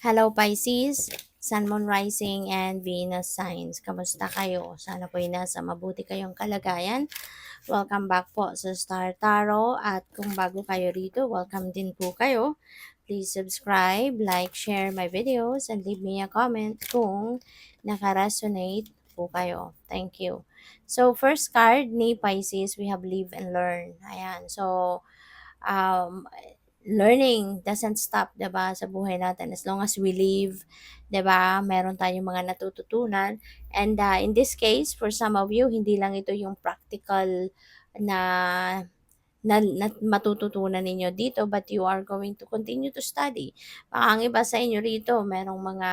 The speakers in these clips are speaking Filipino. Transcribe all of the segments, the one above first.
Hello Pisces, Sun, Moon, Rising, and Venus signs. Kamusta kayo? Sana po'y nasa mabuti kayong kalagayan. Welcome back po sa Star Tarot at kung bago kayo rito, welcome din po kayo. Please subscribe, like, share my videos, and leave me a comment kung naka-resonate po kayo. Thank you. So, first card ni Pisces, we have Live and Learn. Ayan. So, um, learning doesn't stop, 'di ba, sa buhay natin. As long as we live, 'di ba, meron tayong mga natututunan. And in this case, for some of you, hindi lang ito yung practical na na matututunan ninyo dito, but you are going to continue to study. Baka ang iba sa inyo rito, merong mga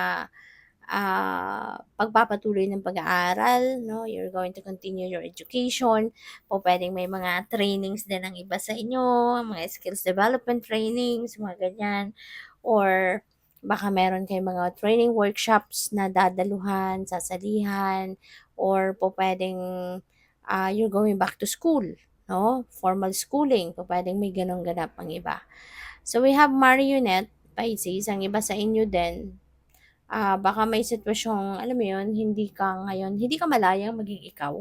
pagpapatuloy ng pag-aaral, no? You're going to continue your education. O pwedeng may mga trainings din ang iba sa inyo, mga skills development trainings, mga ganyan. Or baka meron kayong mga training workshops na dadaluhan, sasalihan, or po pwedeng you're going back to school, no? Formal schooling, po pwedeng may ganong ganap ang iba. So we have Marionette, Pisces, ang iba sa inyo din, baka may sitwasyong, alam mo yun, hindi ka ngayon, hindi ka malayang maging ikaw.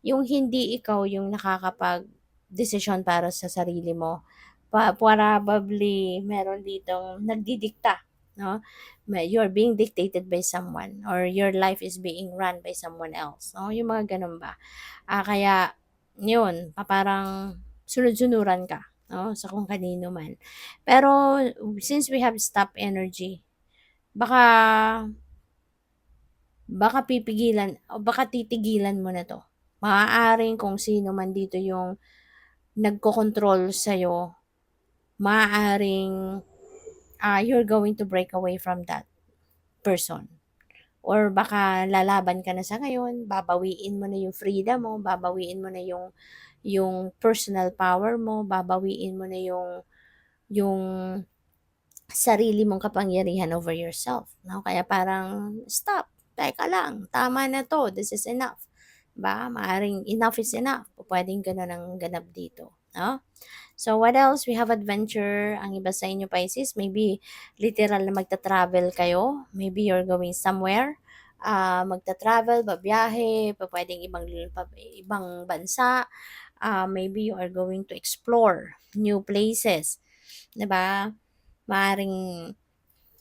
Yung hindi ikaw yung nakakapag-desisyon para sa sarili mo. Probably, meron ditong nagdidikta, no? You're being dictated by someone or your life is being run by someone else, no? Yung mga ganun ba. Kaya, yun, parang sunod-sunuran ka, no? Sa kung kanino man. Pero, since we have stop energy, baka baka pipigilan o baka titigilan mo na 'to. Maaaring kung sino man dito yung nagkokontrol sa'yo, maaaring, you're going to break away from that person. Or baka lalaban ka na sa ngayon, babawiin mo na yung freedom mo, babawiin mo na yung personal power mo, babawiin mo na yung sarili mong kapangyarihan over yourself, 'no? Kaya parang, "Stop, teka lang, tama na 'to, this is enough." 'Ba, maaaring enough is enough, pupuwedeng gano'n ang ganap dito, 'no? So, what else? We have adventure. Ang iba sa inyo, Pisces, maybe literal na magta-travel kayo. Maybe you're going somewhere, magta-travel, babiyahe, pupuwedeng ibang bansa. Maybe you are going to explore new places, 'di ba? Maaaring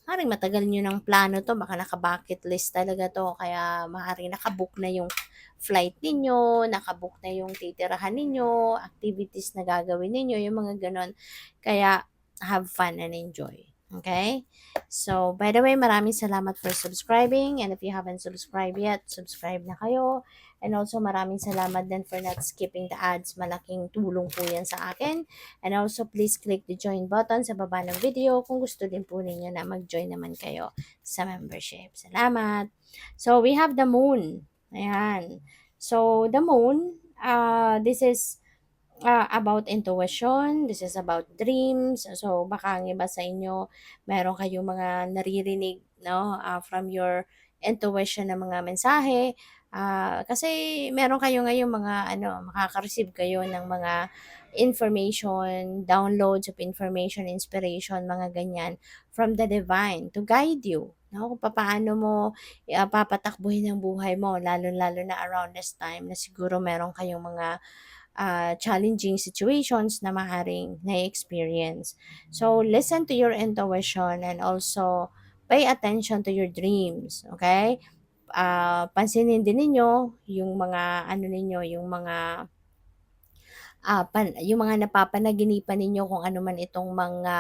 Maaaring matagal niyo ng plano 'to, baka naka-bucket list talaga 'to, kaya maaaring naka-book na yung flight ninyo, naka-book na yung titirahan ninyo, activities na gagawin ninyo, yung mga gano'n. Kaya have fun and enjoy, okay? So, by the way, maraming salamat for subscribing, and if you haven't subscribed yet, subscribe na kayo. And also maraming salamat din for not skipping the ads, malaking tulong po 'yan sa akin. And also, please click the join button sa baba ng video kung gusto din po ninyo na mag-join naman kayo sa membership. Salamat! So, we have the moon. Ayan. So, the moon, this is about intuition, this is about dreams. So, baka ang iba sa inyo, meron kayong mga naririnig, no, from your intuition na mga mensahe. Kasi meron kayo ngayong mga, makaka-receive kayo ng mga information, downloads of information, inspiration, mga ganyan, from the divine to guide you. No, kung paano mo papatakbuhin ang buhay mo, lalo-lalo na around this time na siguro meron kayong mga challenging situations na maaaring na-experience. So, listen to your intuition and also pay attention to your dreams, okay? Pansinin din ninyo yung mga ano ninyo, yung mga napapanaginipan ninyo kung ano man itong mga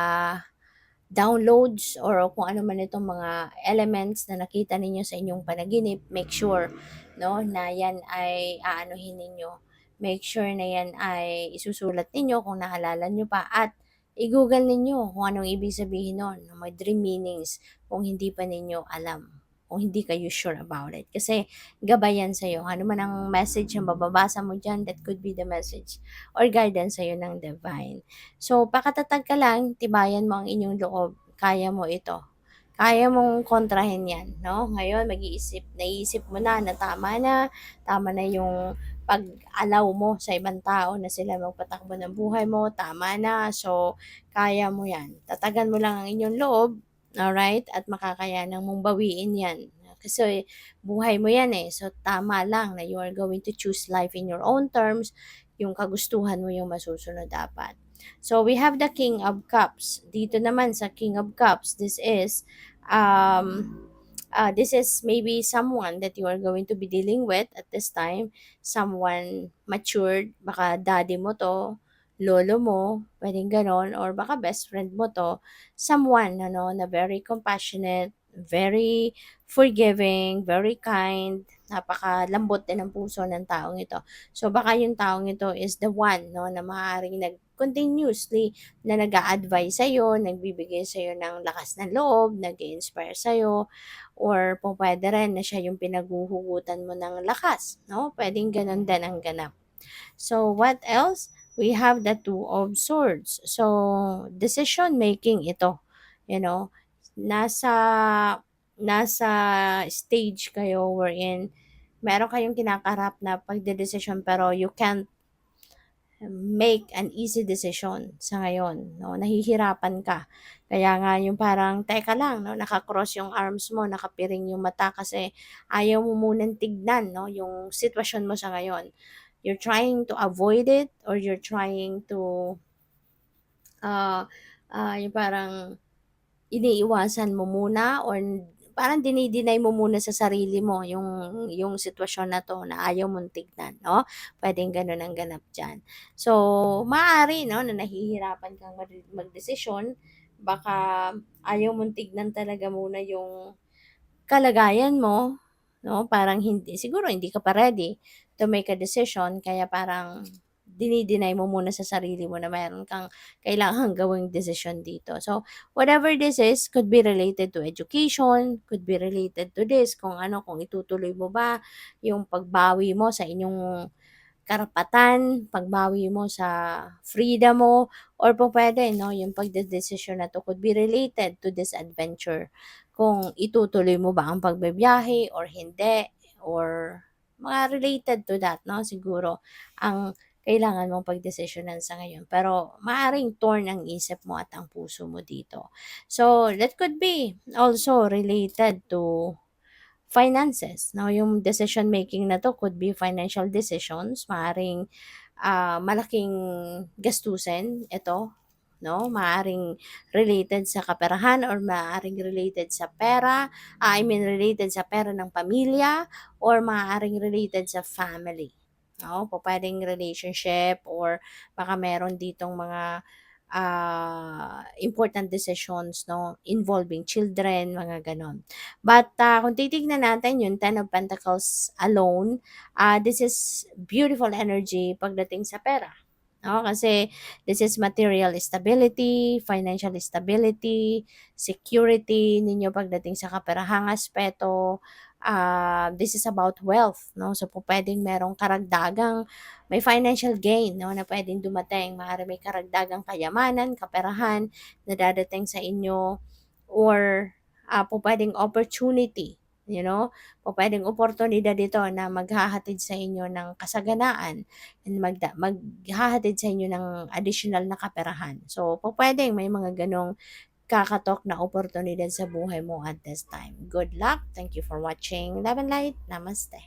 downloads or kung ano man itong mga elements na nakita ninyo sa inyong panaginip, make sure, no, na yan ay aanuhin ninyo. Make sure na yan ay isusulat ninyo kung naalala nyo pa at i-google ninyo kung anong ibig sabihin nun, may dream meanings kung hindi pa ninyo alam, kung hindi kayo sure about it. Kasi gabayan sa'yo, ano man ang message na mababasa mo dyan, that could be the message or guidance sa'yo ng divine. So, pakatatag ka lang, tibayan mo ang inyong loob. Kaya mo ito. Kaya mong kontrahin yan, no? Ngayon, naisip mo na tama na yung pag-allow mo sa ibang tao na sila magpatakbo ng buhay mo, tama na. So, kaya mo yan. Tatagan mo lang ang inyong loob, Alright? At makakayanan mong bawiin yan. Kasi buhay mo yan eh. So, tama lang na you are going to choose life in your own terms. Yung kagustuhan mo yung masusunod dapat. So, we have the King of Cups. Dito naman sa King of Cups, um, this is maybe someone that you are going to be dealing with at this time. Someone matured, baka daddy mo to, lolo mo, pwedeng ganon, or baka best friend mo to. Someone, ano, na very compassionate, very forgiving, very kind, napakalambot din ng puso ng taong ito. So, baka yung taong ito is the one, no, na maaaring continuously na nag-a-advise sa'yo, nagbibigay sa'yo ng lakas ng loob, nag-inspire sa'yo, or po pwede rin na siya yung pinaghuhugutan mo ng lakas, no? Pwedeng ganun din ang ganap. So, what else? We have the Two of Swords. So, decision making ito. You know, nasa nasa stage kayo wherein meron kayong kinakarap na pagdedesisyon pero you can't make an easy decision sa ngayon, no? Nahihirapan ka. Kaya nga yung parang, teka lang, no? Nakakross yung arms mo, nakapiring yung mata kasi ayaw mo munang tignan, no? Yung sitwasyon mo sa ngayon. You're trying to avoid it or you're trying to, yung parang iniiwasan mo muna or parang dinideny mo muna sa sarili mo yung sitwasyon na 'to na ayaw mong tignan, 'no? Puwedeng gano'n ang ganap diyan. So, maaari 'no, na nahihirapan kang magdesisyon, baka ayaw mong tignan talaga muna yung kalagayan mo, 'no? Parang siguro hindi ka pa ready to make a decision kaya parang dini mo muna sa sarili mo na meron kang kailangang gawing desisyon dito. So, whatever this is, could be related to education, could be related to this, kung ano, kung itutuloy mo ba yung pagbawi mo sa inyong karapatan, pagbawi mo sa freedom mo, or pupuwede 'no, yung pagdedesisyon na 'to could be related to this adventure. Kung itutuloy mo ba ang pagbibiyahe or hindi, or mga related to that 'no, siguro ang kailangan mong pagdesisyonan sa ngayon. Pero maaaring torn ang isip mo at ang puso mo dito. So, that could be also related to finances, 'no, yung decision making na 'to could be financial decisions, maaaring, malaking gastusin ito, 'no, maaaring related sa kaperahan or maaaring related sa pera, I mean related sa pera ng pamilya or maaaring related sa family, 'no, pupuwedeng relationship or baka meron ditong mga important decisions 'no, involving children, mga gano'n. But, kung titignan natin yung Ten of Pentacles alone, this is beautiful energy pagdating sa pera, 'no, kasi this is material stability, financial stability, security ninyo pagdating sa kaperahang aspeto, this is about wealth, 'no, so pupuwedeng merong karagdagang may financial gain 'no, na puwedeng dumating. Maaaring may karagdagang kayamanan, kaperahan na dadating sa inyo or, pupuwedeng opportunity, you know, pupuwedeng oportunidad ito na maghahatid sa inyo ng kasaganaan and maghahatid sa inyo ng additional na kaperahan. So, pupuwedeng may mga gano'ng kakatok na oportunidad sa buhay mo at this time. Good luck. Thank you for watching. Love and light. Namaste.